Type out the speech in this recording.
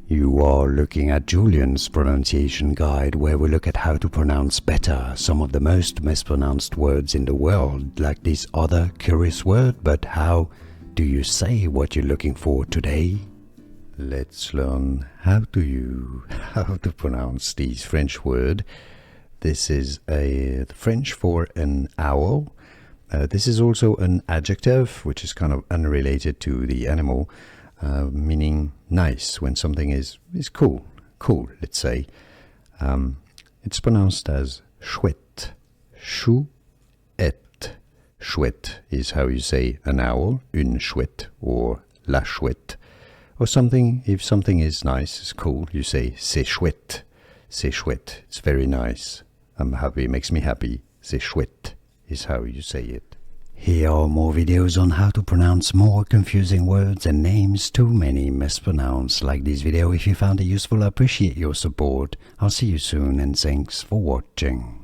You are looking at Julian's pronunciation guide, where we look at how to pronounce better some of the most mispronounced words in the world, like this other curious word. But how do you say what you're looking for today? Let's learn how to pronounce this French word. This is the French for an owl. This is also an adjective, which is kind of unrelated to the animal, meaning nice, when something is cool, let's say. It's pronounced as chouette, chouette. Chouette is how you say an owl, une chouette, or la chouette. Or something, if something is nice, is cool, you say c'est chouette, it's very nice. I'm happy, it makes me happy. C'est chouette is how you say it. Here are more videos on how to pronounce more confusing words and names too many mispronounced. Like this video if you found it useful. I appreciate your support. I'll see you soon and thanks for watching.